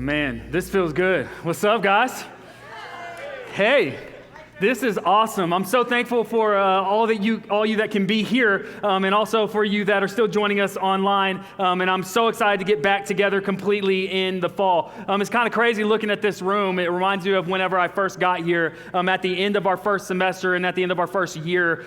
Man, this feels good. What's up, guys? Hey, this is awesome. I'm so thankful for all you that can be here, and also for you that are still joining us online. And I'm so excited to get back together completely in the fall. It's kind of crazy looking at this room. It reminds you of whenever I first got here. At the end of our first semester and at the end of our first year,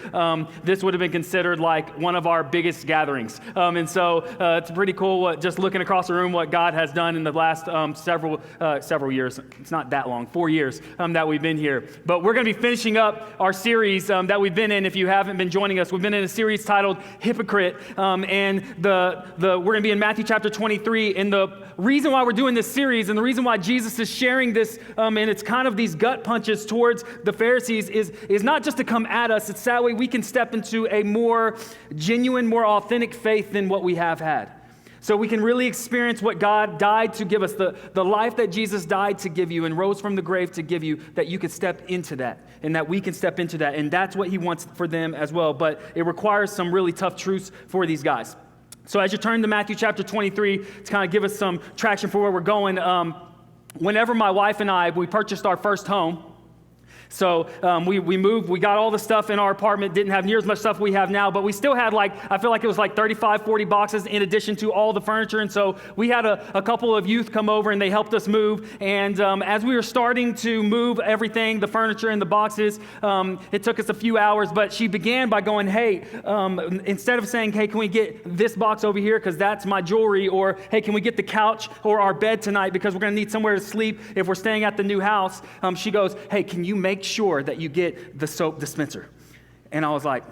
this would have been considered like one of our biggest gatherings. And so it's pretty cool just looking across the room what God has done in the last several years. It's not that long, 4 years that we've been here. But we're going to be finishing up our series that we've been in. If you haven't been joining us, we've been in a series titled Hypocrite, and we're going to be in Matthew chapter 23. And the reason why we're doing this series and the reason why Jesus is sharing this, and it's kind of these gut punches towards the Pharisees is not just to come at us. It's that way we can step into a more genuine, more authentic faith than what we have had. So we can really experience what God died to give us, the life that Jesus died to give you and rose from the grave to give you, that you could step into that and that we can step into that. And that's what he wants for them as well. But it requires some really tough truths for these guys. So as you turn to Matthew chapter 23, to kind of give us some traction for where we're going, whenever my wife and we purchased our first home. So we moved, we got all the stuff in our apartment, didn't have near as much stuff we have now, but we still had I feel like it was 35, 40 boxes in addition to all the furniture. And so we had a couple of youth come over and they helped us move. And as we were starting to move everything, the furniture and the boxes, it took us a few hours, but she began by going, hey, instead of saying, hey, can we get this box over here because that's my jewelry, or hey, can we get the couch or our bed tonight because we're going to need somewhere to sleep if we're staying at the new house, she goes, hey, can you make sure that you get the soap dispenser? And I was like,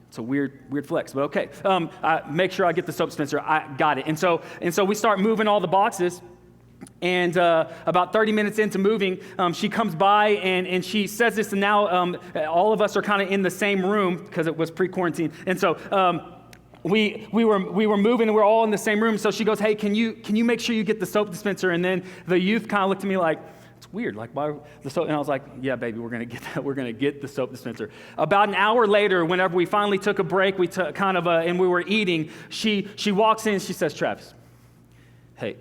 it's a weird flex, but okay. I make sure I get the soap dispenser. I got it. And so we start moving all the boxes. And about 30 minutes into moving, she comes by and she says this, and now all of us are kind of in the same room because it was pre-quarantine. And so we were moving and we're all in the same room. So she goes, hey, can you make sure you get the soap dispenser? And then the youth kind of looked at me like, it's weird, like why the soap? And I was like, yeah, baby, we're gonna get that. We're gonna get the soap dispenser. About an hour later, whenever we finally took a break, we took and we were eating. She walks in. She says, Travis, hey,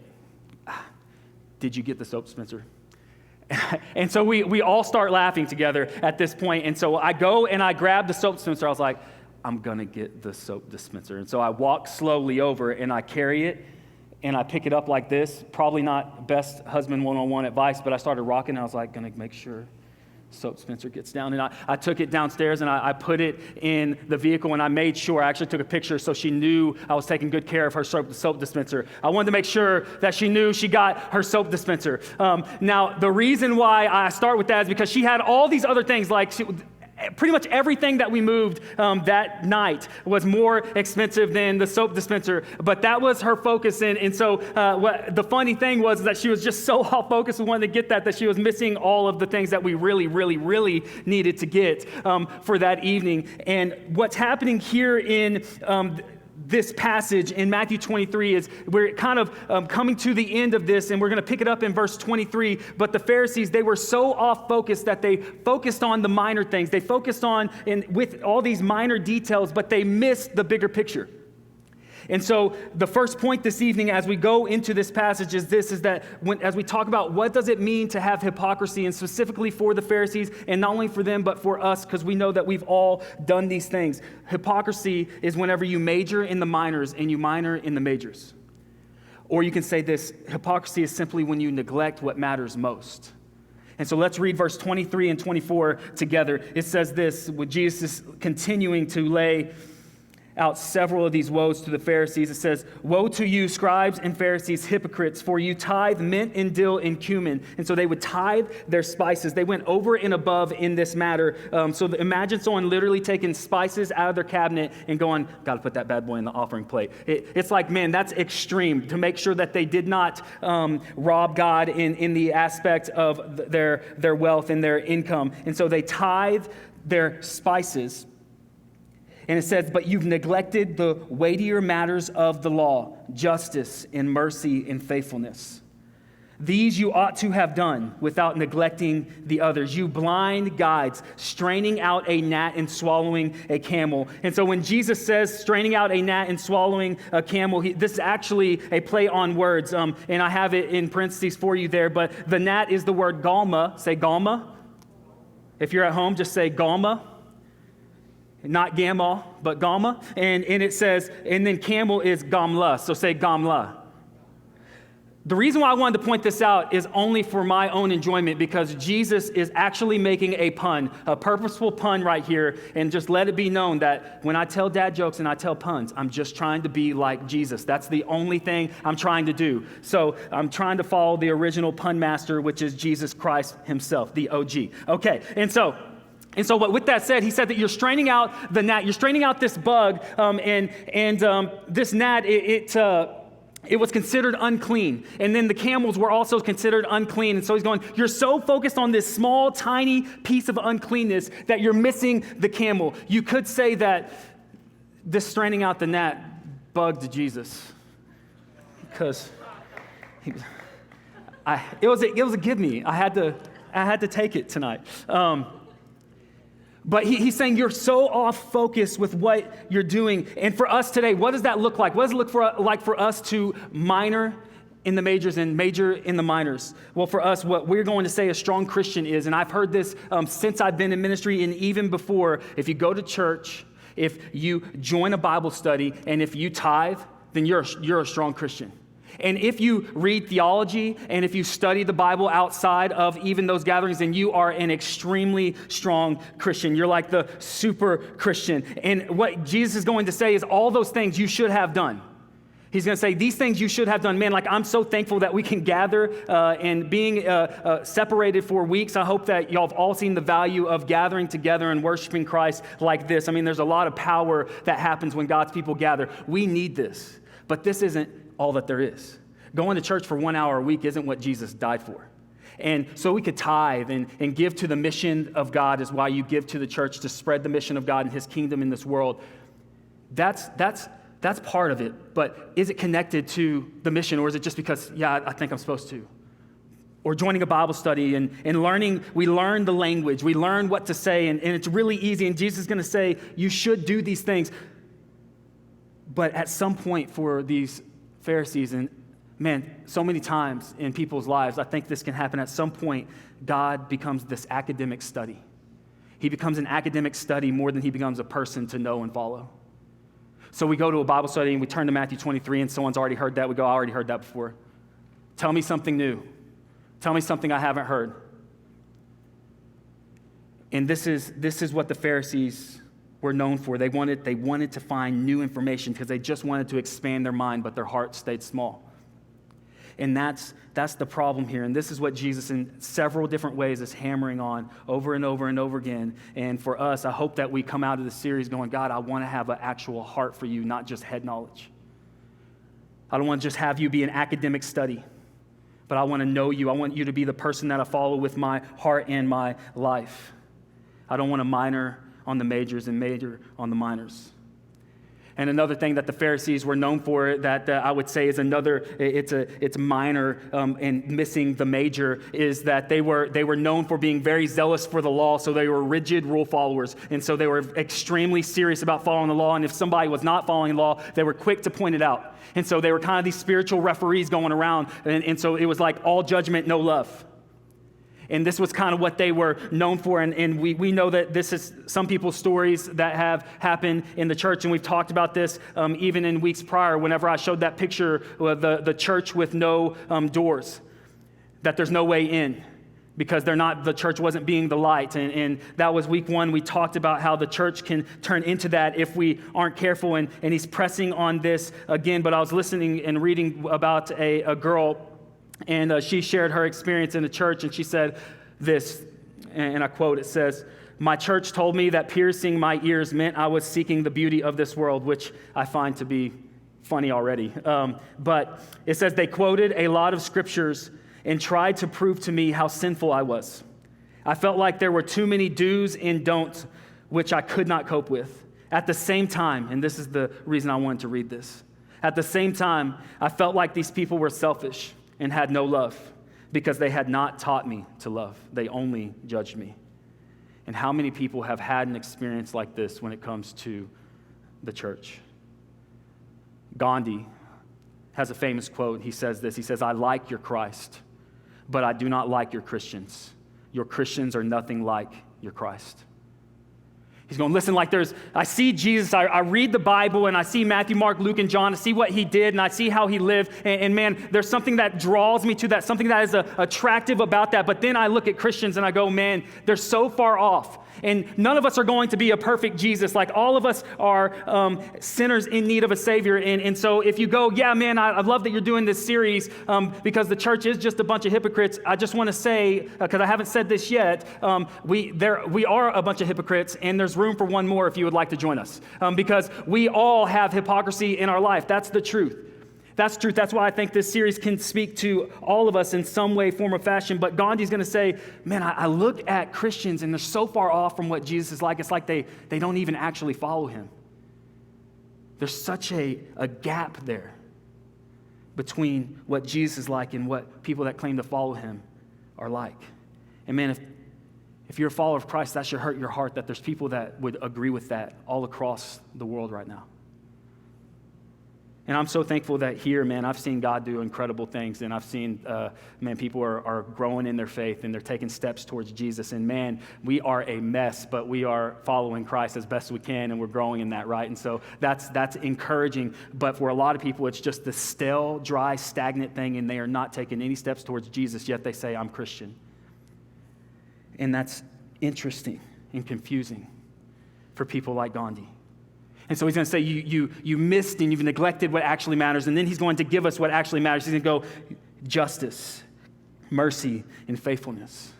did you get the soap dispenser? And so we all start laughing together at this point. And so I go and I grab the soap dispenser. I was like, I'm gonna get the soap dispenser. And so I walk slowly over and I carry it. And I pick it up like this, probably not best husband one-on-one advice, but I started rocking, and I was like, gonna make sure soap dispenser gets down. And I took it downstairs, and I put it in the vehicle, and I made sure, I actually took a picture so she knew I was taking good care of her soap dispenser. I wanted to make sure that she knew she got her soap dispenser. Now, the reason why I start with that is because she had all these other things, pretty much everything that we moved that night was more expensive than the soap dispenser, but that was her focus. And so what the funny thing was that she was just so off focus and wanted to get that she was missing all of the things that we really, really, really needed to get for that evening. And what's happening here in this passage in Matthew 23 is we're kind of coming to the end of this, and we're going to pick it up in verse 23. But the Pharisees, they were so off focus that they focused on the minor things. They focused on with all these minor details, but they missed the bigger picture. And so the first point this evening as we go into this passage is that as we talk about what does it mean to have hypocrisy, and specifically for the Pharisees, and not only for them, but for us, because we know that we've all done these things. Hypocrisy is whenever you major in the minors and you minor in the majors. Or you can say this, hypocrisy is simply when you neglect what matters most. And so let's read verse 23 and 24 together. It says this, with Jesus continuing to lay out several of these woes to the Pharisees. It says, woe to you, scribes and Pharisees, hypocrites, for you tithe mint and dill and cumin. And so they would tithe their spices. They went over and above in this matter. Imagine someone literally taking spices out of their cabinet and going, got to put that bad boy in the offering plate. It's like, man, that's extreme, to make sure that they did not rob God in the aspect of their wealth and their income. And so they tithe their spices. And it says, but you've neglected the weightier matters of the law, justice and mercy and faithfulness. These you ought to have done without neglecting the others. You blind guides, straining out a gnat and swallowing a camel. And so when Jesus says straining out a gnat and swallowing a camel, this is actually a play on words. And I have it in parentheses for you there. But the gnat is the word galma. Say galma. If you're at home, just say galma. Not gamma, but galma. And it says, and then camel is gamla. So say gamla. The reason why I wanted to point this out is only for my own enjoyment, because Jesus is actually making a pun, a purposeful pun right here. And just let it be known that when I tell dad jokes and I tell puns, I'm just trying to be like Jesus. That's the only thing I'm trying to do. So I'm trying to follow the original pun master, which is Jesus Christ himself, the OG. Okay, and so with that said, he said that you're straining out the gnat, you're straining out this bug, and this gnat, it was considered unclean. And then the camels were also considered unclean. And so he's going, you're so focused on this small, tiny piece of uncleanness that you're missing the camel. You could say that this straining out the gnat bugged Jesus, because it was a give me. I had to take it tonight. But he's saying you're so off focus with what you're doing. And for us today, what does that look like? What does it look like for us to minor in the majors and major in the minors? Well, for us, what we're going to say a strong Christian is, and I've heard this since I've been in ministry and even before, if you go to church, if you join a Bible study, and if you tithe, then you're a strong Christian. And if you read theology and if you study the Bible outside of even those gatherings, then you are an extremely strong Christian. You're like the super Christian. And what Jesus is going to say is all those things you should have done. He's going to say, these things you should have done. Man, like, I'm so thankful that we can gather and being separated for weeks. I hope that y'all have all seen the value of gathering together and worshiping Christ like this. I mean, there's a lot of power that happens when God's people gather. We need this, but this isn't all that there is. Going to church for 1 hour a week isn't what Jesus died for. And so we could tithe and give to the mission of God is why you give to the church, to spread the mission of God and his kingdom in this world. That's part of it, but is it connected to the mission, or is it just because, yeah, I think I'm supposed to? Or joining a Bible study and learning, we learn the language, we learn what to say, and it's really easy, and Jesus is going to say, you should do these things. But at some point for these Pharisees, and man, so many times in people's lives, I think this can happen. At some point, God becomes this academic study. He becomes an academic study more than he becomes a person to know and follow. So we go to a Bible study and we turn to Matthew 23 and someone's already heard that. We go, I already heard that before. Tell me something new. Tell me something I haven't heard. And this is what the Pharisees were known for. They wanted to find new information because they just wanted to expand their mind, but their heart stayed small. And that's the problem here. And this is what Jesus in several different ways is hammering on over and over and over again. And for us, I hope that we come out of the series going, God, I want to have an actual heart for you, not just head knowledge. I don't want to just have you be an academic study, but I want to know you. I want you to be the person that I follow with my heart and my life. I don't want to minor on the majors and major on the minors. And another thing that the Pharisees were known for that I would say is it's minor and missing the major, is that they were known for being very zealous for the law, so they were rigid rule followers. And so they were extremely serious about following the law, and if somebody was not following the law, they were quick to point it out. And so they were kind of these spiritual referees going around, and so it was like all judgment, no love. And this was kind of what they were known for. And we know that this is some people's stories that have happened in the church. And we've talked about this even in weeks prior whenever I showed that picture of the church with no doors, that there's no way in because the church wasn't being the light. And that was week one. We talked about how the church can turn into that if we aren't careful. And he's pressing on this again. But I was listening and reading about a girl, and she shared her experience in the church, and she said this, and I quote, it says, "My church told me that piercing my ears meant I was seeking the beauty of this world," which I find to be funny already. But it says, "They quoted a lot of scriptures and tried to prove to me how sinful I was. I felt like there were too many do's and don'ts, which I could not cope with. At the same time," and this is the reason I wanted to read this, "at the same time, I felt like these people were selfish and had no love. because they had not taught me to love. They only judged me. And how many people have had an experience like this when it comes to the church? Gandhi has a famous quote. He says this. He says, "I like your Christ, but I do not like your Christians. Your Christians are nothing like your Christ." He's going, listen, like I see Jesus, I read the Bible, and I see Matthew, Mark, Luke, and John, I see what he did, and I see how he lived, and man, there's something that draws me to that, something that is attractive about that, but then I look at Christians and I go, man, they're so far off, and none of us are going to be a perfect Jesus. Like, all of us are sinners in need of a Savior, and so if you go, yeah, man, I love that you're doing this series because the church is just a bunch of hypocrites, I just want to say, because I haven't said this yet, we are a bunch of hypocrites, and there's room for one more if you would like to join us, because we all have hypocrisy in our life. That's the truth. That's truth. That's why I think this series can speak to all of us in some way, form, or fashion. But Gandhi's going to say, man, I look at Christians and they're so far off from what Jesus is like. It's like they don't even actually follow him. There's such a gap there between what Jesus is like and what people that claim to follow him are like. And man, if you're a follower of Christ, that should hurt your heart that there's people that would agree with that all across the world right now. And I'm so thankful that here, man, I've seen God do incredible things, and I've seen, man, people are growing in their faith, and they're taking steps towards Jesus. And man, we are a mess, but we are following Christ as best we can, and we're growing in that, right? And so that's encouraging. But for a lot of people, it's just the stale, dry, stagnant thing, and they are not taking any steps towards Jesus, yet they say, I'm Christian. And that's interesting and confusing for people like Gandhi. And so he's going to say, you missed and you've neglected what actually matters. And then he's going to give us what actually matters. He's going to go justice, mercy, and faithfulness.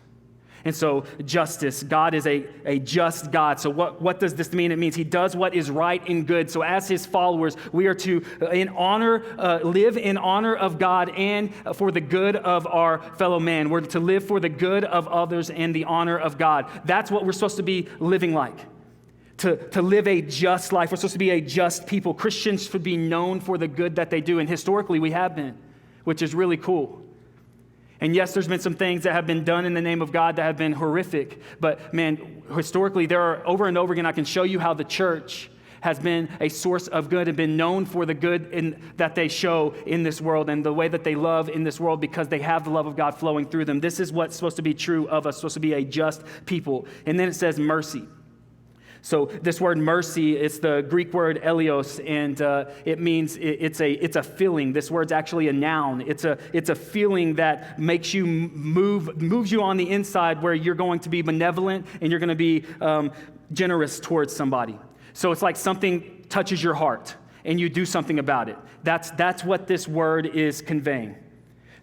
And so justice, God is a just God. So what does this mean? It means he does what is right and good. So as his followers, we are to live in honor of God and for the good of our fellow man. We're to live for the good of others and the honor of God. That's what we're supposed to be living like. To live a just life. We're supposed to be a just people. Christians should be known for the good that they do. And historically, we have been, which is really cool. And yes, there's been some things that have been done in the name of God that have been horrific. But man, historically, there are over and over again, I can show you how the church has been a source of good and been known for the good that they show in this world and the way that they love in this world because they have the love of God flowing through them. This is what's supposed to be true of us, supposed to be a just people. And then it says mercy. So this word mercy, it's the Greek word elios, and it means it's a feeling. This word's actually a noun. It's a feeling that makes you moves you on the inside where you're going to be benevolent and you're going to be generous towards somebody. So it's like something touches your heart and you do something about it. That's what this word is conveying.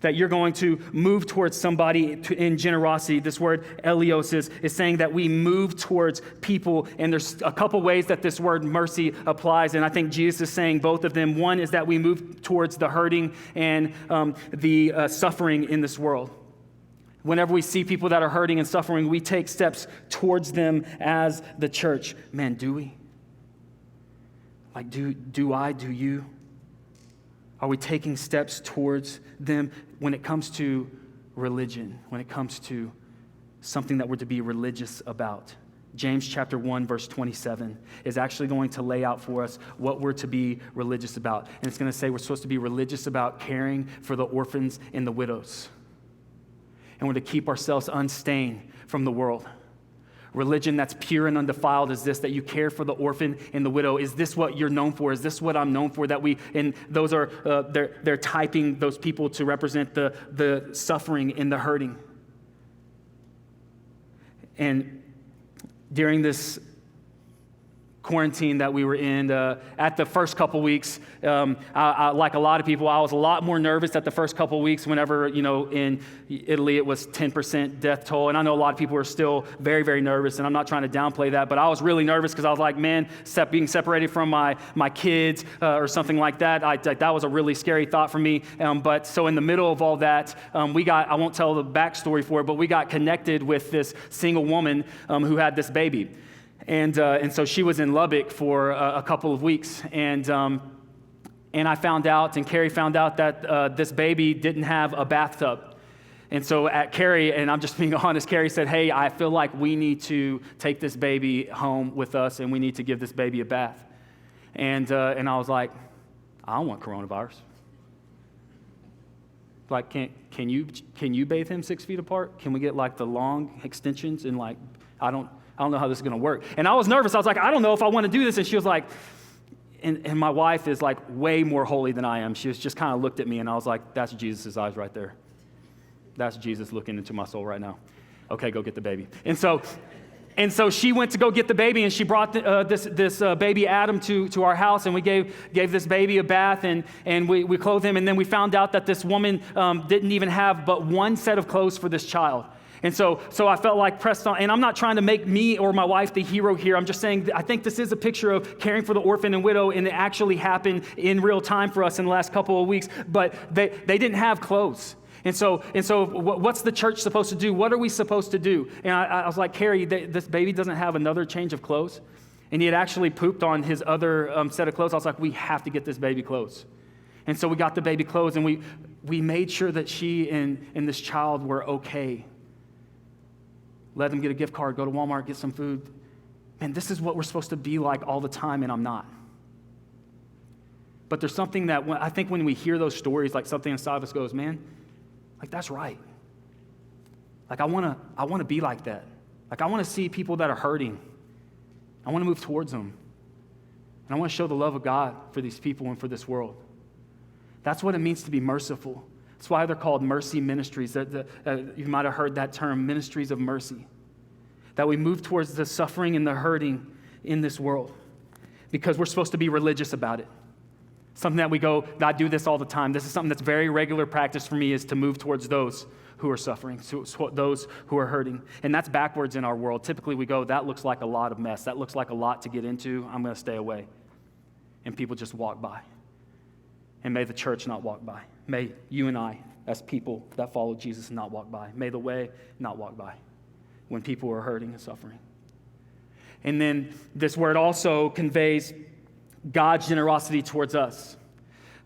That you're going to move towards somebody in generosity. This word elios is saying that we move towards people, and there's a couple ways that this word mercy applies, and I think Jesus is saying both of them. One is that we move towards the hurting and the suffering in this world. Whenever we see people that are hurting and suffering, we take steps towards them as the church. Man, do we? Like, do I, do you? Are we taking steps towards them when it comes to religion, when it comes to something that we're to be religious about? James chapter 1, verse 27 is actually going to lay out for us what we're to be religious about. And it's going to say we're supposed to be religious about caring for the orphans and the widows. And we're to keep ourselves unstained from the world. Religion that's pure and undefiled is this, that you care for the orphan and the widow. Is this what you're known for? Is this what I'm known for? And those are, they're typing those people to represent the suffering and the hurting. And during this quarantine that we were in, at the first couple weeks, I, like a lot of people, I was a lot more nervous at the first couple weeks whenever, in Italy it was 10% death toll. And I know a lot of people are still very, very nervous, and I'm not trying to downplay that, but I was really nervous because I was like, man, being separated from my kids or something like that, that was a really scary thought for me. But so in the middle of all that, I won't tell the backstory for it, but we got connected with this single woman who had this baby. And so she was in Lubbock for a couple of weeks, and I found out, and Carrie found out that this baby didn't have a bathtub. And so at Carrie, and I'm just being honest, Carrie said, hey, I feel like we need to take this baby home with us and we need to give this baby a bath. And I was like, I don't want coronavirus. Like, can you bathe him 6 feet apart? Can we get like the long extensions and like, I don't know how this is going to work. And I was nervous. I was like, I don't know if I want to do this. And she was like, and my wife is like way more holy than I am. She was just kind of looked at me and I was like, that's Jesus' eyes right there. That's Jesus looking into my soul right now. Okay, go get the baby. And so she went to go get the baby, and she brought this baby Adam to our house, and we gave this baby a bath, and we clothed him, and then we found out that this woman didn't even have but one set of clothes for this child. And so I felt like pressed on, and I'm not trying to make me or my wife the hero here. I'm just saying I think this is a picture of caring for the orphan and widow, and it actually happened in real time for us in the last couple of weeks, but they didn't have clothes. And so what's the church supposed to do? What are we supposed to do? And I was like, Carrie, this baby doesn't have another change of clothes. And he had actually pooped on his other set of clothes. I was like, we have to get this baby clothes. And so we got the baby clothes, and we made sure that she and this child were okay. Let them get a gift card, go to Walmart, get some food. Man, this is what we're supposed to be like all the time, and I'm not. But there's something that I think when we hear those stories, like something inside of us goes, man, like, that's right. Like, I want to be like that. Like, I want to see people that are hurting. I want to move towards them. And I want to show the love of God for these people and for this world. That's what it means to be merciful. That's why they're called mercy ministries. You might have heard that term, ministries of mercy. That we move towards the suffering and the hurting in this world because we're supposed to be religious about it. Something that we go, I do this all the time. This is something that's very regular practice for me, is to move towards those who are suffering, those who are hurting. And that's backwards in our world. Typically we go, that looks like a lot of mess. That looks like a lot to get into. I'm going to stay away. And people just walk by. And may the church not walk by. May you and I, as people that follow Jesus, not walk by. May the way not walk by when people are hurting and suffering. And then this word also conveys God's generosity towards us,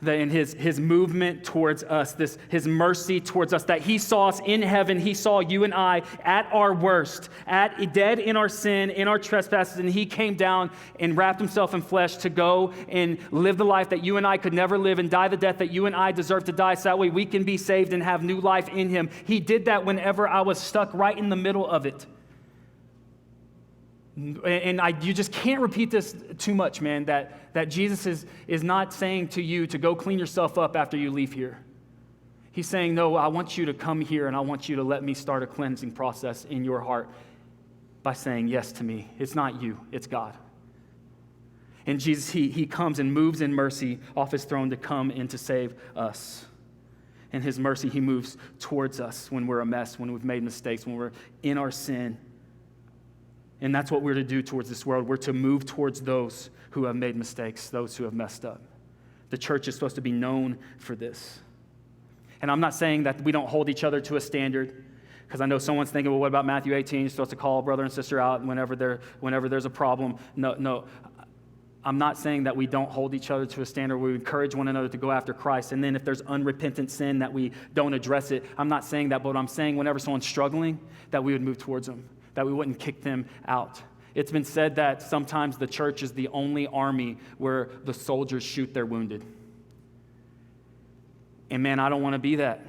that in his movement towards us, his mercy towards us, that he saw us in heaven. He saw you and I at our worst, dead in our sin, in our trespasses, and he came down and wrapped himself in flesh to go and live the life that you and I could never live and die the death that you and I deserve to die, so that way we can be saved and have new life in him. He did that whenever I was stuck right in the middle of it. And you just can't repeat this too much, man, that Jesus is not saying to you to go clean yourself up after you leave here. He's saying, no, I want you to come here and I want you to let me start a cleansing process in your heart by saying yes to me. It's not you, it's God. And Jesus, he comes and moves in mercy off his throne to come and to save us. In his mercy, he moves towards us when we're a mess, when we've made mistakes, when we're in our sin. And that's what we're to do towards this world. We're to move towards those who have made mistakes, those who have messed up. The church is supposed to be known for this. And I'm not saying that we don't hold each other to a standard, because I know someone's thinking, well, what about Matthew 18? You're supposed to call a brother and sister out whenever there's a problem. No. I'm not saying that we don't hold each other to a standard. We encourage one another to go after Christ. And then if there's unrepentant sin, that we don't address it. I'm not saying that, but I'm saying whenever someone's struggling, that we would move towards them, that we wouldn't kick them out. It's been said that sometimes the church is the only army where the soldiers shoot their wounded. And man, I don't want to be that.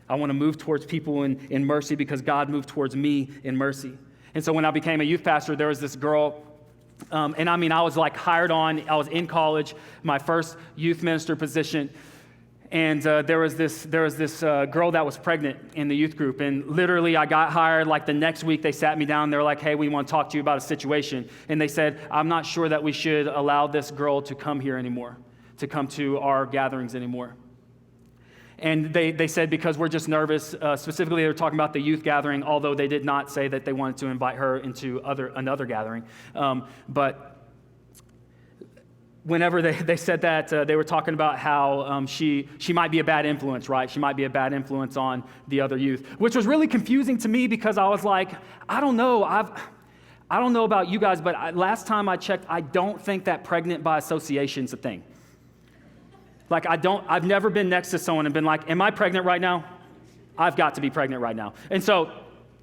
I want to move towards people in mercy because God moved towards me in mercy. And so when I became a youth pastor, there was this girl, I was like hired on. I was in college, my first youth minister position. And there was this girl that was pregnant in the youth group. And literally, I got hired. Like the next week, they sat me down. They were like, hey, we want to talk to you about a situation. And they said, I'm not sure that we should allow this girl to come here anymore, to come to our gatherings anymore. And they said, because we're just nervous. Specifically, they were talking about the youth gathering, although they did not say that they wanted to invite her into another gathering. But whenever they said that, they were talking about how she might be a bad influence, right? She might be a bad influence on the other youth, which was really confusing to me because I was like, I don't know. I don't know about you guys, but last time I checked, I don't think that pregnant by association is a thing. Like I've never been next to someone and been like, am I pregnant right now? I've got to be pregnant right now. And so,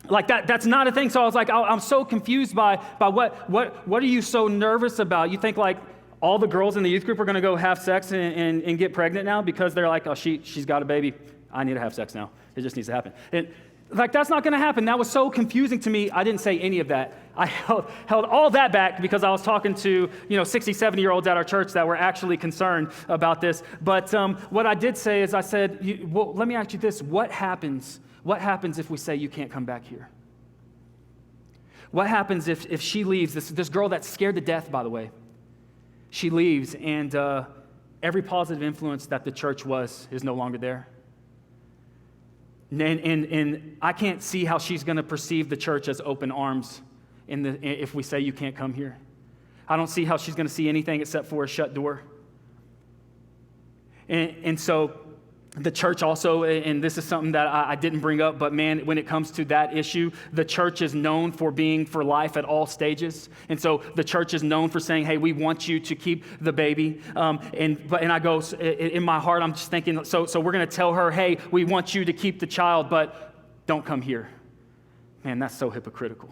like that's not a thing. So I was like, I'm so confused by what are you so nervous about? You think like all the girls in the youth group are going to go have sex and get pregnant now because they're like, oh, she's got a baby. I need to have sex now. It just needs to happen. And like, that's not going to happen. That was so confusing to me. I didn't say any of that. I held all that back because I was talking to, 60, 70-year-olds at our church that were actually concerned about this. But what I did say is I said, well, let me ask you this. What happens if we say you can't come back here? What happens if she leaves, this girl that's scared to death, by the way, she leaves and every positive influence that the church was is no longer there? And I can't see how she's going to perceive the church as open arms if we say you can't come here. I don't see how she's going to see anything except for a shut door. And so the church also, and this is something that I didn't bring up, but man, when it comes to that issue, the church is known for being for life at all stages. And so the church is known for saying, hey, we want you to keep the baby. And I go, in my heart, I'm just thinking, so we're going to tell her, hey, we want you to keep the child, but don't come here. Man, that's so hypocritical.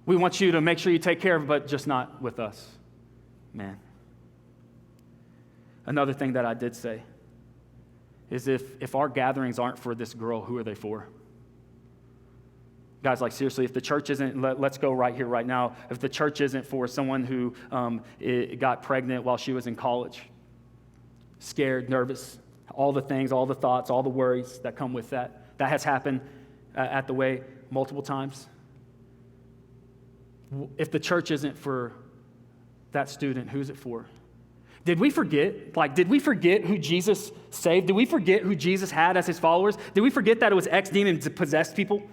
We want you to make sure you take care of it, but just not with us. Man. Another thing that I did say is if our gatherings aren't for this girl, who are they for? Guys, like seriously, if the church isn't, let's go right here, right now. If the church isn't for someone who got pregnant while she was in college, scared, nervous, all the things, all the thoughts, all the worries that come with that has happened at the way multiple times. If the church isn't for that student, who's it for? Did we forget? Did we forget who Jesus saved? Did we forget who Jesus had as his followers? Did we forget that it was ex-demon-possessed people?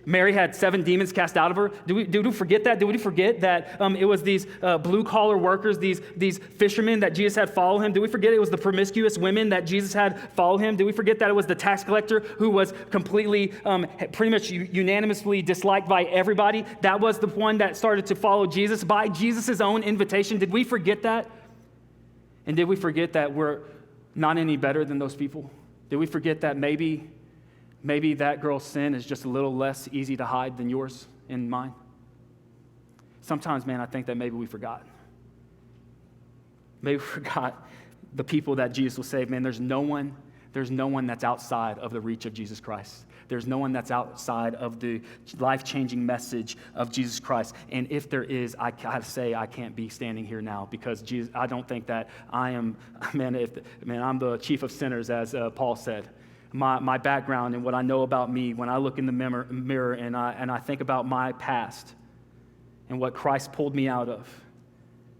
Mary had 7 demons cast out of her. Did we forget that? Did we forget that it was these blue-collar workers, these fishermen that Jesus had follow him? Did we forget it was the promiscuous women that Jesus had follow him? Did we forget that it was the tax collector who was completely, pretty much unanimously disliked by everybody? That was the one that started to follow Jesus by Jesus' own invitation. Did we forget that? And did we forget that we're not any better than those people? Did we forget that maybe that girl's sin is just a little less easy to hide than yours and mine? Sometimes, man, I think that maybe we forgot. Maybe we forgot the people that Jesus will save. Man, there's no one that's outside of the reach of Jesus Christ. There's no one that's outside of the life-changing message of Jesus Christ. And if there is, I gotta say, I can't be standing here now because Jesus, I don't think that I am, I'm the chief of sinners, as Paul said. My background and what I know about me, when I look in the mirror and I think about my past and what Christ pulled me out of,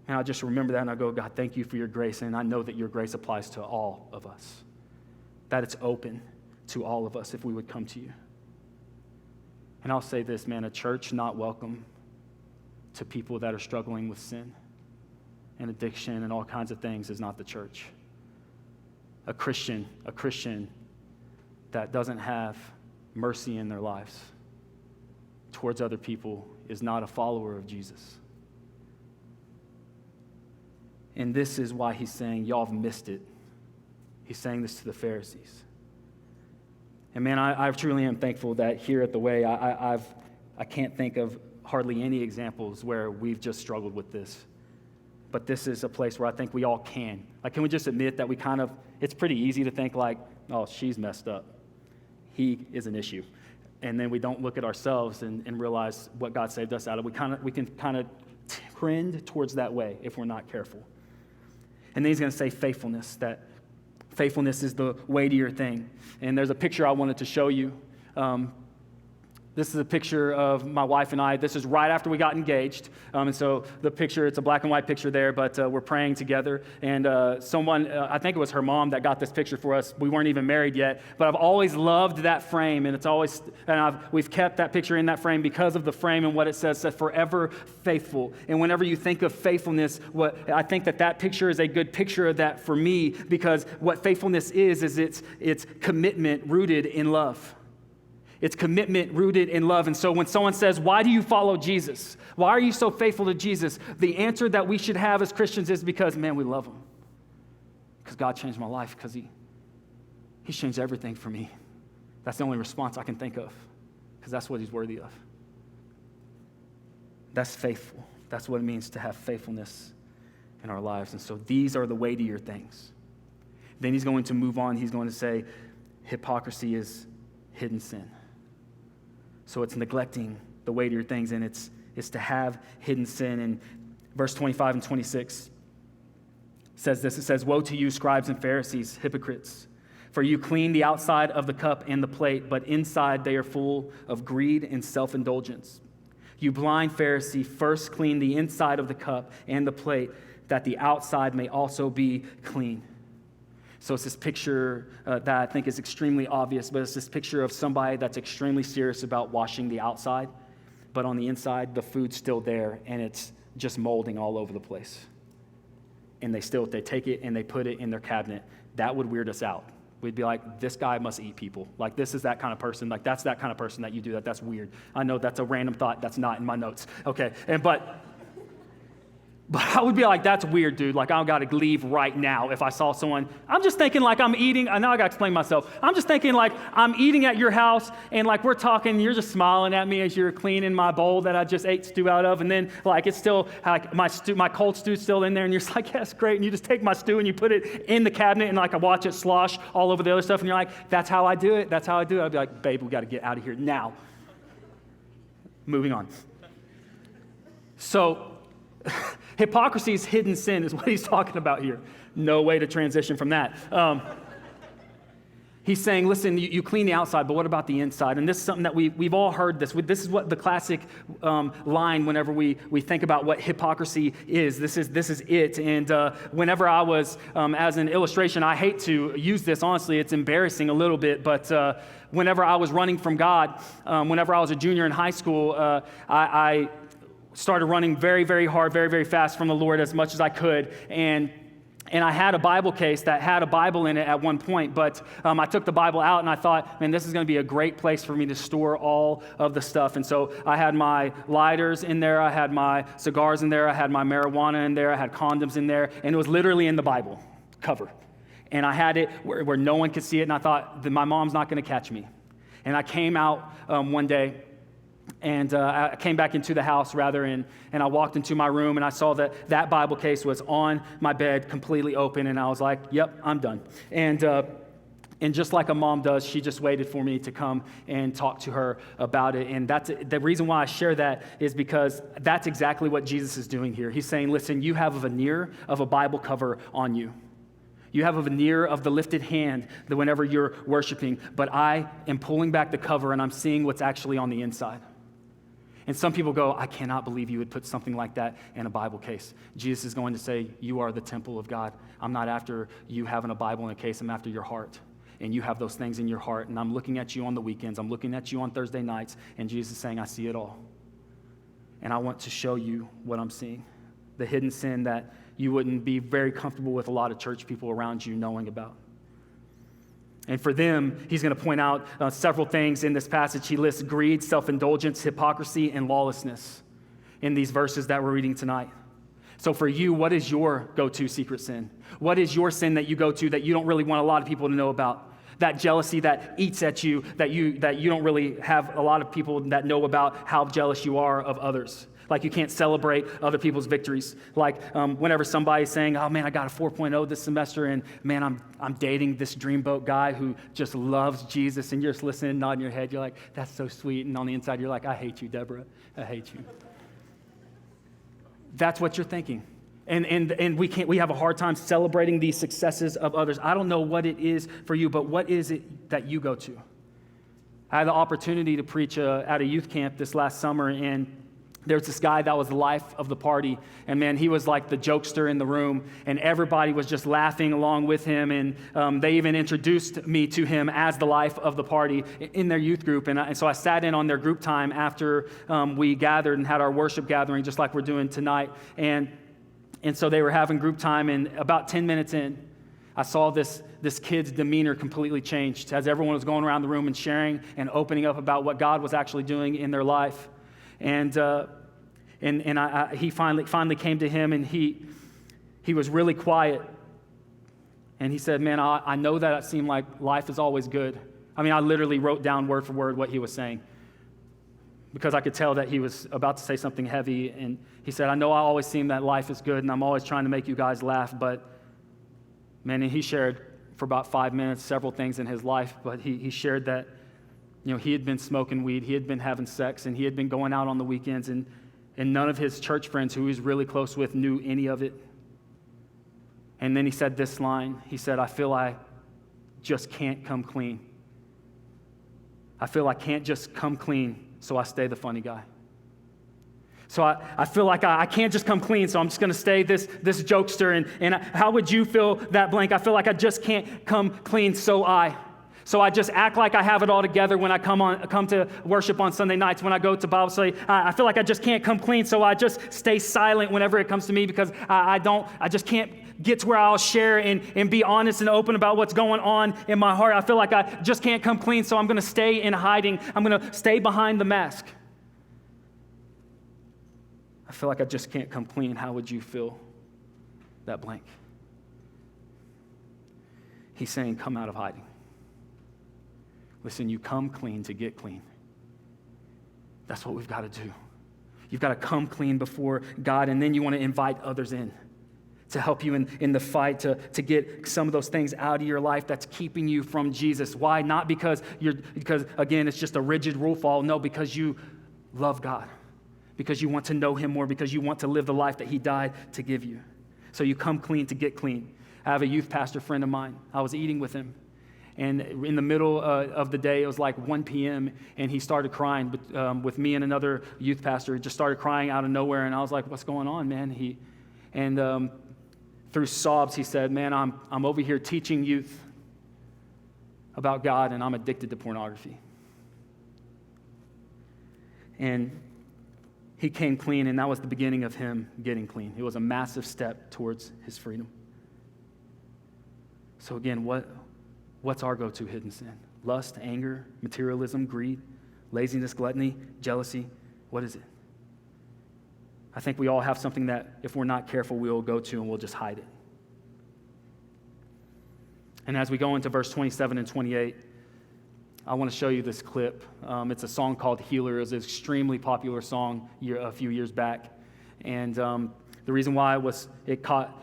and I just remember that and I go, God, thank you for your grace, and I know that your grace applies to all of us, that it's open to all of us if we would come to you. And I'll say this, man, a church not welcome to people that are struggling with sin and addiction and all kinds of things is not the church. A Christian that doesn't have mercy in their lives towards other people is not a follower of Jesus. And this is why he's saying, y'all have missed it. He's saying this to the Pharisees. And man, I truly am thankful that here at The Way, I can't think of hardly any examples where we've just struggled with this. But this is a place where I think we all can. Can we just admit that it's pretty easy to think oh, she's messed up. He is an issue. And then we don't look at ourselves and realize what God saved us out of. We can kind of trend towards that way if we're not careful. And then he's going to say faithfulness, that faithfulness is the weightier thing. And there's a picture I wanted to show you. This is a picture of my wife and I. This is right after we got engaged. And so the picture, it's a black and white picture there, but we're praying together. And someone, I think it was her mom that got this picture for us. We weren't even married yet, but I've always loved that frame. And we've kept that picture in that frame because of the frame and what it says forever faithful. And whenever you think of faithfulness, I think that picture is a good picture of that for me, because what faithfulness is it's commitment rooted in love. It's commitment rooted in love. And so when someone says, why do you follow Jesus? Why are you so faithful to Jesus? The answer that we should have as Christians is because, man, we love him. Because God changed my life, because he He's changed everything for me. That's the only response I can think of, because that's what he's worthy of. That's faithful. That's what it means to have faithfulness in our lives. And so these are the weightier things. Then he's going to move on. He's going to say, hypocrisy is hidden sin. So it's neglecting the weightier things, and it's to have hidden sin. And verse 25 and 26 says this. It says, "Woe to you, scribes and Pharisees, hypocrites! For you clean the outside of the cup and the plate, but inside they are full of greed and self-indulgence. You blind Pharisee, first clean the inside of the cup and the plate, that the outside may also be clean." So it's this picture that I think is extremely obvious, but it's this picture of somebody that's extremely serious about washing the outside, but on the inside, the food's still there, and it's just molding all over the place. And they take it and they put it in their cabinet. That would weird us out. We'd be like, this guy must eat people. Like, this is that kind of person. Like, that's that kind of person that you do that. That's weird. I know that's a random thought. That's not in my notes. Okay, but I would be like, that's weird, dude. Like, I've got to leave right now if I saw someone. I'm just thinking like I'm eating. I know I got to explain myself. I'm just thinking like I'm eating at your house, and like we're talking, you're just smiling at me as you're cleaning my bowl that I just ate stew out of, and then like it's still like my cold stew's still in there, and you're just like, yes, great. And you just take my stew and you put it in the cabinet, and like I watch it slosh all over the other stuff, and you're like, that's how I do it. That's how I do it. I'd be like, babe, we got to get out of here now. Moving on. So, hypocrisy is hidden sin is what he's talking about here. No way to transition from that. He's saying, listen, you clean the outside, but what about the inside? And this is something that we've all heard this. This is what the classic line whenever we think about what hypocrisy is. This is it. And whenever I was, as an illustration, I hate to use this, honestly. It's embarrassing a little bit, but whenever I was running from God, whenever I was a junior in high school, I started running very, very hard, very, very fast from the Lord as much as I could. And I had a Bible case that had a Bible in it at one point, but I took the Bible out and I thought, man, this is going to be a great place for me to store all of the stuff. And so I had my lighters in there, I had my cigars in there, I had my marijuana in there, I had condoms in there, and it was literally in the Bible cover. And I had it where no one could see it, and I thought, my mom's not going to catch me. And I came out one day, and I came back into the house, and I walked into my room, and I saw that Bible case was on my bed, completely open, and I was like, yep, I'm done. And just like a mom does, she just waited for me to come and talk to her about it. And that's the reason why I share that is because that's exactly what Jesus is doing here. He's saying, listen, you have a veneer of a Bible cover on you. You have a veneer of the lifted hand that whenever you're worshiping, but I am pulling back the cover and I'm seeing what's actually on the inside. And some people go, I cannot believe you would put something like that in a Bible case. Jesus is going to say, you are the temple of God. I'm not after you having a Bible in a case. I'm after your heart. And you have those things in your heart. And I'm looking at you on the weekends. I'm looking at you on Thursday nights. And Jesus is saying, I see it all. And I want to show you what I'm seeing. The hidden sin that you wouldn't be very comfortable with a lot of church people around you knowing about. And for them, he's going to point out several things in this passage. He lists greed, self-indulgence, hypocrisy, and lawlessness in these verses that we're reading tonight. So for you, what is your go-to secret sin? What is your sin that you go to that you don't really want a lot of people to know about? That jealousy that eats at you, that you don't really have a lot of people that know about how jealous you are of others. Like you can't celebrate other people's victories. Like whenever somebody's saying, oh man, I got a 4.0 this semester, and man, I'm dating this dreamboat guy who just loves Jesus, and you're just listening, nodding your head. You're like, that's so sweet. And on the inside, you're like, I hate you, Deborah. I hate you. That's what you're thinking. And we have a hard time celebrating the successes of others. I don't know what it is for you, but what is it that you go to? I had the opportunity to preach at a youth camp this last summer, and there's this guy that was the life of the party, and man, he was like the jokester in the room, and everybody was just laughing along with him, and they even introduced me to him as the life of the party in their youth group, and so I sat in on their group time after we gathered and had our worship gathering, just like we're doing tonight, and so they were having group time, and about 10 minutes in, I saw this kid's demeanor completely changed as everyone was going around the room and sharing and opening up about what God was actually doing in their life. And he finally came to him, and he was really quiet. And he said, man, I know that it seemed like life is always good. I mean, I literally wrote down word for word what he was saying because I could tell that he was about to say something heavy. And he said, I know I always seem that life is good and I'm always trying to make you guys laugh, but man, and he shared for about 5 minutes several things in his life, but he shared that, he had been smoking weed, he had been having sex, and he had been going out on the weekends, and none of his church friends who he was really close with knew any of it. And then he said this line. He said, I feel I just can't come clean. I feel I can't just come clean, so I stay the funny guy. So I feel like I can't just come clean, so I'm just going to stay this jokester. And how would you feel that blank? I feel like I just can't come clean, so I just act like I have it all together when I come to worship on Sunday nights, when I go to Bible study. I feel like I just can't come clean, so I just stay silent whenever it comes to me because I just can't get to where I'll share and be honest and open about what's going on in my heart. I feel like I just can't come clean, so I'm going to stay in hiding. I'm going to stay behind the mask. I feel like I just can't come clean. How would you feel that blank? He's saying, come out of hiding. Listen, you come clean to get clean. That's what we've got to do. You've got to come clean before God, and then you want to invite others in to help you in the fight to get some of those things out of your life that's keeping you from Jesus. Why? Not because again, it's just a rigid rule follow. No, because you love God. Because you want to know him more, because you want to live the life that he died to give you. So you come clean to get clean. I have a youth pastor friend of mine. I was eating with him. And in the middle of the day, it was like 1 p.m., and he started crying with me and another youth pastor. He just started crying out of nowhere, and I was like, what's going on, man? Through sobs, he said, man, I'm over here teaching youth about God, and I'm addicted to pornography. And he came clean, and that was the beginning of him getting clean. It was a massive step towards his freedom. So again, what's our go-to hidden sin? Lust, anger, materialism, greed, laziness, gluttony, jealousy. What is it? I think we all have something that if we're not careful, we'll go to and we'll just hide it. And as we go into verse 27 and 28, I want to show you this clip. It's a song called Healer. It was an extremely popular song a few years back. And the reason why it caught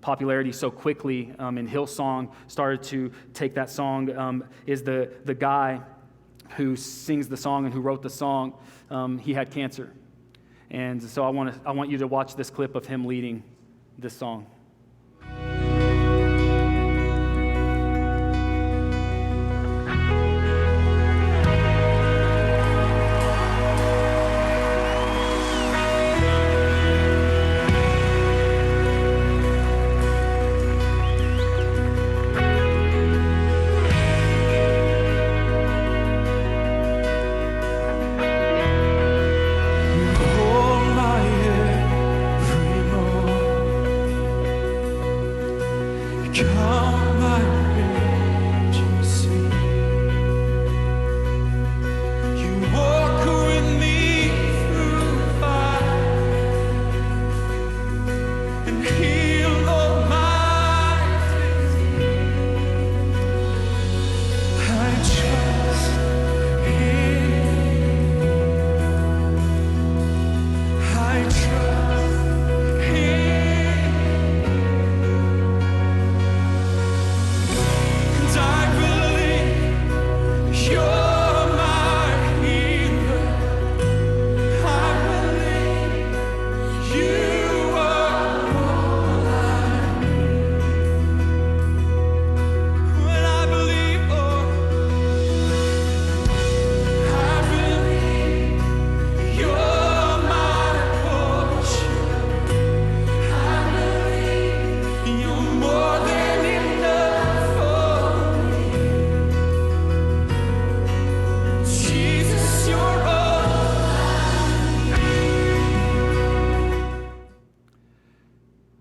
popularity so quickly and Hillsong started to take that song is the guy who sings the song and who wrote the song, he had cancer. And so I want you to watch this clip of him leading this song.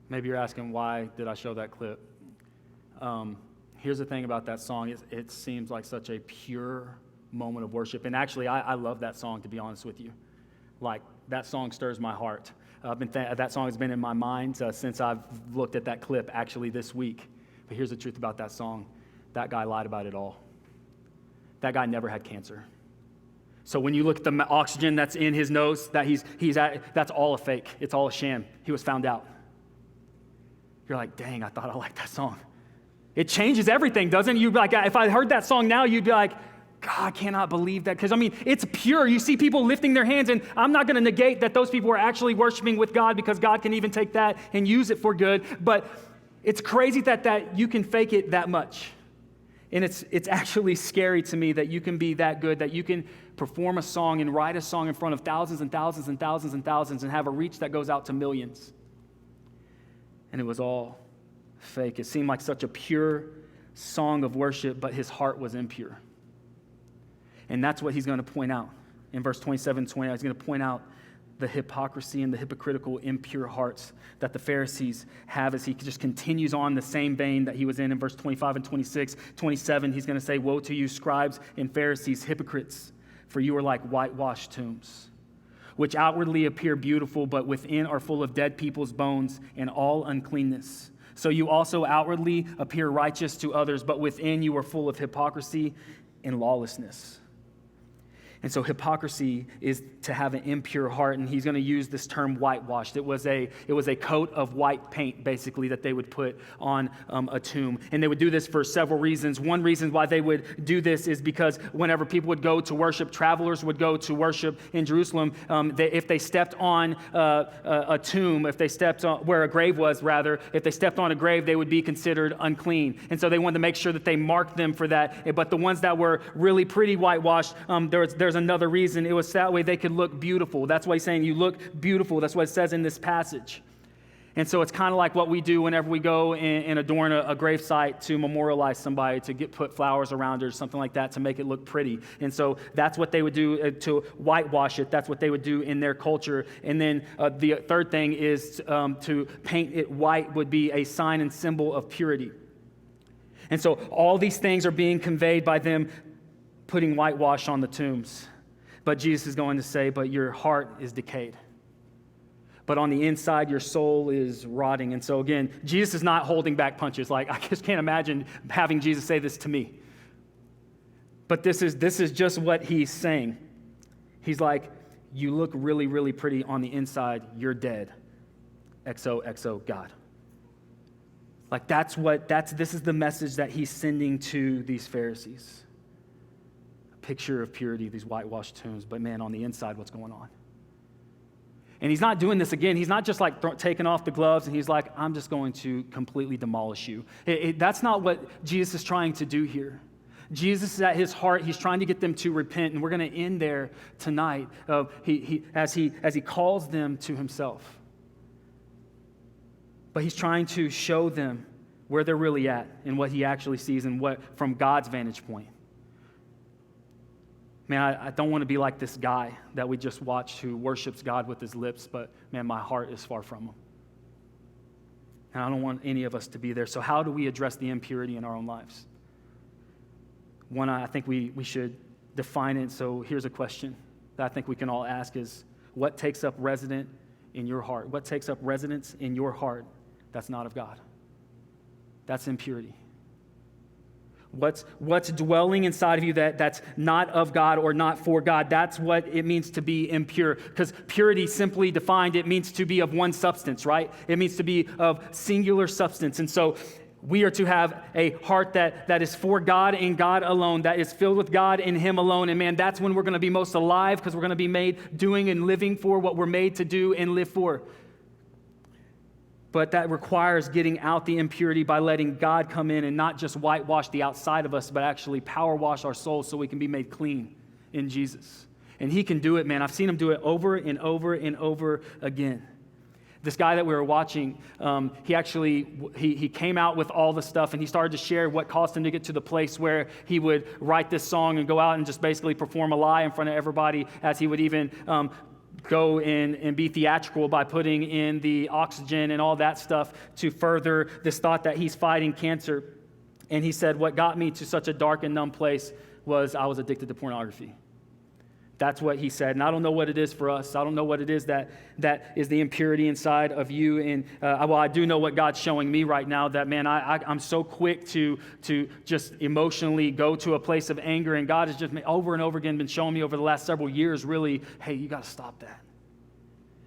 Maybe you're asking, why did I show that clip? Here's the thing about that song. It seems like such a pure moment of worship. And actually, I love that song, to be honest with you. Like, that song stirs my heart. That song has been in my mind since I've looked at that clip actually this week. But here's the truth about that song. That guy lied about it all. That guy never had cancer. So when you look at the oxygen that's in his nose, that he's at, that's all a fake. It's all a sham. He was found out. You're like, dang, I thought I liked that song. It changes everything, doesn't it? You'd be like, if I heard that song now, you'd be like, God, I cannot believe that. Because, it's pure. You see people lifting their hands, and I'm not going to negate that those people are actually worshiping with God, because God can even take that and use it for good. But it's crazy that you can fake it that much. And it's actually scary to me that you can be that good, that you can perform a song and write a song in front of thousands and thousands and thousands and thousands and have a reach that goes out to millions. And it was all fake. It seemed like such a pure song of worship, but his heart was impure. And that's what he's going to point out. In verse 27, 29, he's going to point out the hypocrisy and the hypocritical, impure hearts that the Pharisees have as he just continues on the same vein that he was in verse 25 and 26. 27, he's going to say, "Woe to you, scribes and Pharisees, hypocrites, for you are like whitewashed tombs, which outwardly appear beautiful, but within are full of dead people's bones and all uncleanness. So you also outwardly appear righteous to others, but within you are full of hypocrisy and lawlessness." And so hypocrisy is to have an impure heart, and he's going to use this term whitewashed. It was a coat of white paint, basically, that they would put on a tomb. And they would do this for several reasons. One reason why they would do this is because whenever people would go to worship, travelers would go to worship in Jerusalem, if they stepped on a tomb, if they stepped on where a grave was, rather, if they stepped on a grave, they would be considered unclean. And so they wanted to make sure that they marked them for that. But the ones that were really pretty whitewashed, there's another reason. It was that way they could look beautiful. That's why he's saying you look beautiful. That's what it says in this passage. And so it's kind of like what we do whenever we go and adorn a gravesite to memorialize somebody, to put flowers around it or something like that to make it look pretty. And so that's what they would do to whitewash it. That's what they would do in their culture. And then the third thing is to paint it white would be a sign and symbol of purity. And so all these things are being conveyed by them putting whitewash on the tombs. But Jesus is going to say, but your heart is decayed. But on the inside, your soul is rotting. And so again, Jesus is not holding back punches. Like, I just can't imagine having Jesus say this to me. But this is just what he's saying. He's like, you look really, really pretty on the inside. You're dead. XOXO God. Like this is the message that he's sending to these Pharisees. Picture of purity, these whitewashed tombs, but man, on the inside, what's going on? And he's not doing this again. He's not just like taking off the gloves and he's like, I'm just going to completely demolish you. That's not what Jesus is trying to do here. Jesus is at his heart. He's trying to get them to repent, and we're going to end there tonight. As he calls them to himself. But he's trying to show them where they're really at and what he actually sees and what from God's vantage point. Man, I don't want to be like this guy that we just watched who worships God with his lips, but man, my heart is far from him. And I don't want any of us to be there. So how do we address the impurity in our own lives? One, I think we should define it. So here's a question that I think we can all ask is, what takes up residence in your heart? What takes up residence in your heart that's not of God? That's impurity. What's dwelling inside of you that's not of God or not for God, that's what it means to be impure. Because purity, simply defined, it means to be of one substance, right? It means to be of singular substance. And so we are to have a heart that is for God and God alone, that is filled with God and him alone. And man, that's when we're going to be most alive, because we're going to be made doing and living for what we're made to do and live for. But that requires getting out the impurity by letting God come in and not just whitewash the outside of us, but actually power wash our souls so we can be made clean in Jesus. And he can do it, man. I've seen him do it over and over and over again. This guy that we were watching, he came out with all the stuff, and he started to share what caused him to get to the place where he would write this song and go out and just basically perform a lie in front of everybody, as he would even go in and be theatrical by putting in the oxygen and all that stuff to further this thought that he's fighting cancer. And he said, what got me to such a dark and numb place was I was addicted to pornography. That's what he said. And I don't know what it is for us. I don't know what it is that is the impurity inside of you. And I do know what God's showing me right now, that, man, I'm so quick to just emotionally go to a place of anger. And God has just over and over again been showing me over the last several years, really, hey, you got to stop that.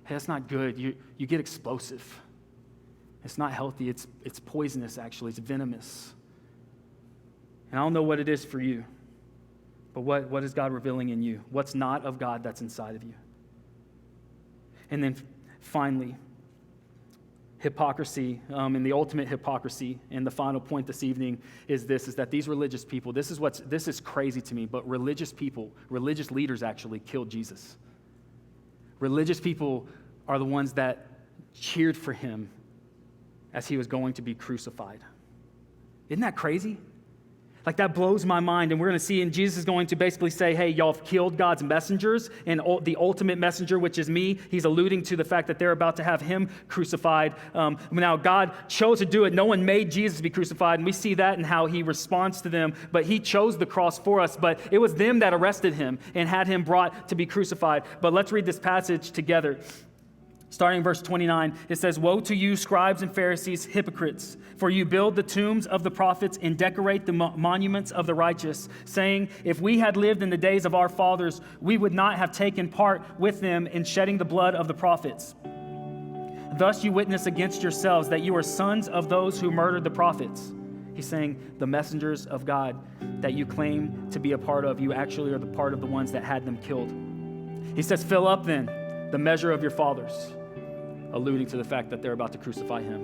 Hey, that's not good. You get explosive. It's not healthy. It's poisonous, actually. It's venomous. And I don't know what it is for you. But what is God revealing in you? What's not of God that's inside of you? And then finally, hypocrisy, and the ultimate hypocrisy, and the final point this evening is that these religious people, this is crazy to me, but religious people, religious leaders actually killed Jesus. Religious people are the ones that cheered for him as he was going to be crucified. Isn't that crazy? Like, that blows my mind. And we're going to see, and Jesus is going to basically say, hey, y'all have killed God's messengers, and the ultimate messenger, which is me. He's alluding to the fact that they're about to have him crucified. Now, God chose to do it. No one made Jesus be crucified, and we see that in how he responds to them. But he chose the cross for us. But it was them that arrested him and had him brought to be crucified. But let's read this passage together. Starting in verse 29, it says, "Woe to you, scribes and Pharisees, hypocrites, for you build the tombs of the prophets and decorate the monuments of the righteous, saying, if we had lived in the days of our fathers, we would not have taken part with them in shedding the blood of the prophets. Thus you witness against yourselves that you are sons of those who murdered the prophets." He's saying the messengers of God that you claim to be a part of, you actually are the part of the ones that had them killed. He says, "Fill up then the measure of your fathers," alluding to the fact that they're about to crucify him.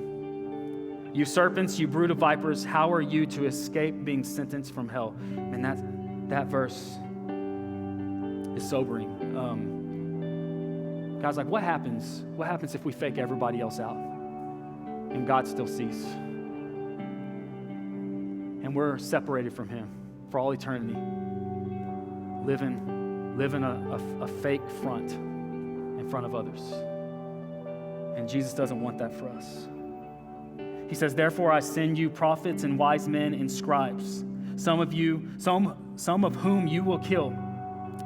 "You serpents, you brood of vipers, how are you to escape being sentenced from hell?" And that verse is sobering. God's like, what happens? What happens if we fake everybody else out and God still sees? And we're separated from him for all eternity, living a fake front in front of others. And Jesus doesn't want that for us. He says, "Therefore I send you prophets and wise men and scribes, some of whom you will kill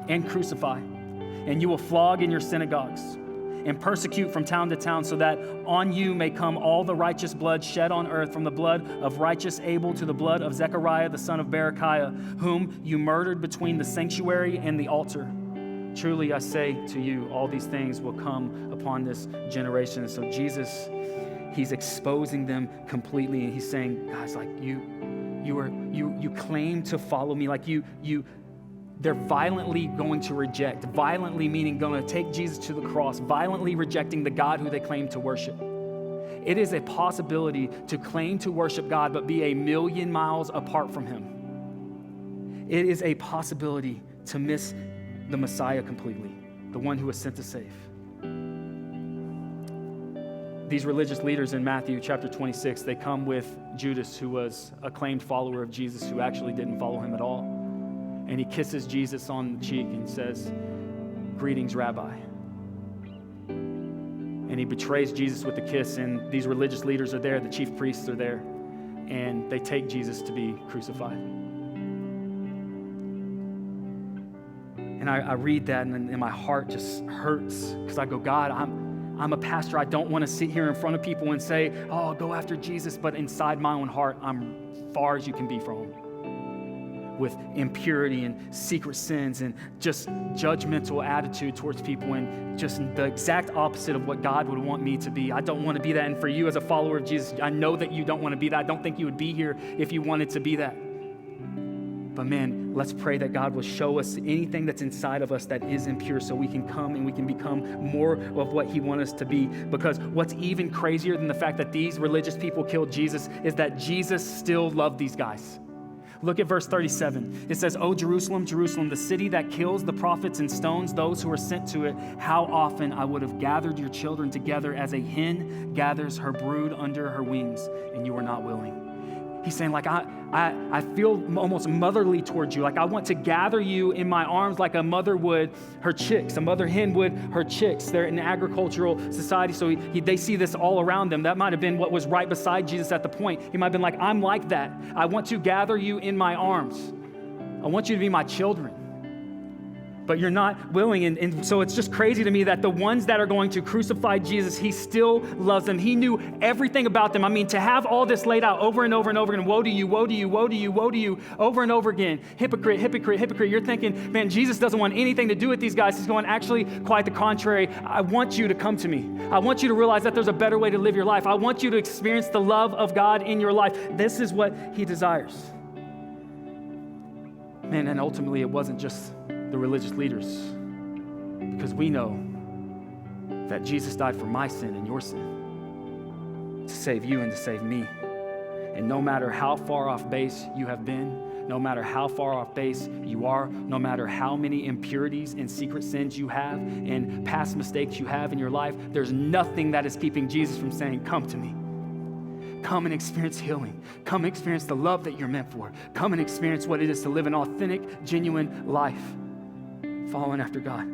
and crucify, and you will flog in your synagogues and persecute from town to town, so that on you may come all the righteous blood shed on earth, from the blood of righteous Abel to the blood of Zechariah the son of Berechiah, whom you murdered between the sanctuary and the altar. Truly I say to you, all these things will come upon this generation." So Jesus, he's exposing them completely, and he's saying, guys, like you claim to follow me, like they're violently going to reject. Violently meaning going to take Jesus to the cross, violently rejecting the God who they claim to worship. It is a possibility to claim to worship God but be a million miles apart from him. It is a possibility to miss the Messiah completely, the one who was sent to save. These religious leaders in Matthew chapter 26, they come with Judas, who was a claimed follower of Jesus, who actually didn't follow him at all. And he kisses Jesus on the cheek and says, "Greetings, Rabbi." And he betrays Jesus with a kiss, and these religious leaders are there, the chief priests are there, and they take Jesus to be crucified. And I read that, and my heart just hurts, because I go, God, I'm a pastor. I don't want to sit here in front of people and say, oh, go after Jesus. But inside my own heart, I'm far as you can be from him, with impurity and secret sins and just judgmental attitude towards people, and just the exact opposite of what God would want me to be. I don't want to be that. And for you as a follower of Jesus, I know that you don't want to be that. I don't think you would be here if you wanted to be that. But man, let's pray that God will show us anything that's inside of us that is impure, so we can come and we can become more of what he wants us to be. Because what's even crazier than the fact that these religious people killed Jesus is that Jesus still loved these guys. Look at verse 37. It says, "O Jerusalem, Jerusalem, the city that kills the prophets and stones those who are sent to it, how often I would have gathered your children together as a hen gathers her brood under her wings, and you are not willing." He's saying, like, I feel almost motherly towards you. Like, I want to gather you in my arms like a mother would her chicks. A mother hen would her chicks. They're in an agricultural society, so they see this all around them. That might have been what was right beside Jesus at the point. He might have been like, I'm like that. I want to gather you in my arms. I want you to be my children. but you're not willing. And so it's just crazy to me that the ones that are going to crucify Jesus, he still loves them. He knew everything about them. I mean, to have all this laid out over and over and over again, woe to you, woe to you, woe to you, woe to you, over and over again. Hypocrite, hypocrite, hypocrite. You're thinking, man, Jesus doesn't want anything to do with these guys. He's going, actually, quite the contrary. I want you to come to me. I want you to realize that there's a better way to live your life. I want you to experience the love of God in your life. This is what he desires. Man, and ultimately it wasn't just the religious leaders, because we know that Jesus died for my sin and your sin, to save you and to save me. And no matter how far off base you have been, no matter how far off base you are, no matter how many impurities and secret sins you have and past mistakes you have in your life, there's nothing that is keeping Jesus from saying, come to me. Come and experience healing. Come and experience the love that you're meant for. Come and experience what it is to live an authentic, genuine life, following after God.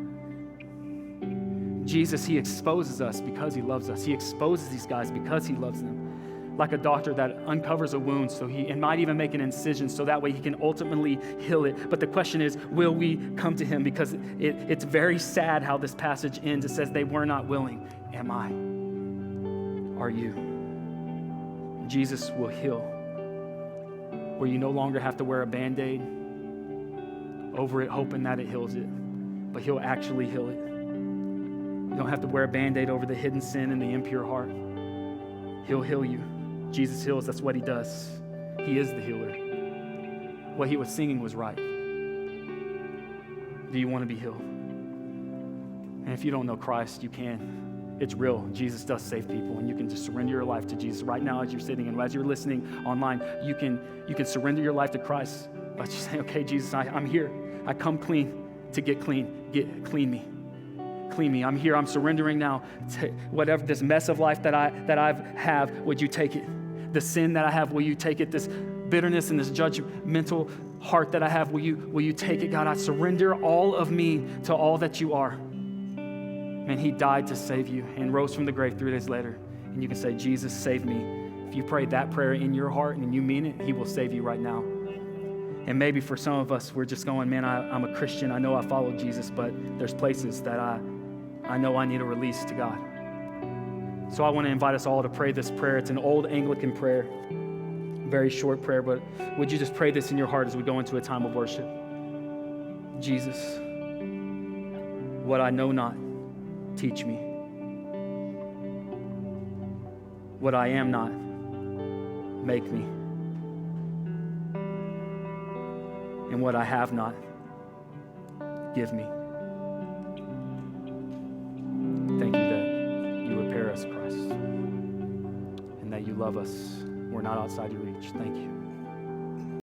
Jesus, he exposes us because he loves us. He exposes these guys because he loves them. Like a doctor that uncovers a wound and might even make an incision so that way he can ultimately heal it. But the question is, will we come to him? Because it's very sad how this passage ends. It says they were not willing. Am I? Are you? Jesus will heal, where you no longer have to wear a Band-Aid over it, hoping that it heals it, but he'll actually heal it. You don't have to wear a Band-Aid over the hidden sin and the impure heart. He'll heal you. Jesus heals. That's what he does. He is the healer. What he was singing was right. Do you want to be healed? And if you don't know Christ, you can. It's real. Jesus does save people, and you can just surrender your life to Jesus right now as you're sitting and as you're listening online. You can surrender your life to Christ by just saying, okay, Jesus, I'm here. I come clean to get clean. Clean me. Clean me. I'm here. I'm surrendering now to whatever this mess of life that I have. Would you take it? The sin that I have, will you take it? This bitterness and this judgmental heart that I have, will you take it? God, I surrender all of me to all that you are. And he died to save you and rose from the grave 3 days later. And you can say, Jesus, save me. If you prayed that prayer in your heart and you mean it, he will save you right now. And maybe for some of us, we're just going, man, I'm a Christian. I know I follow Jesus, but there's places that I know I need a release to God. So I want to invite us all to pray this prayer. It's an old Anglican prayer, very short prayer, but would you just pray this in your heart as we go into a time of worship? Jesus, what I know not, teach me. What I am not, make me. And what I have not, give me. Thank you that you repair us, Christ, and that you love us. We're not outside your reach. Thank you.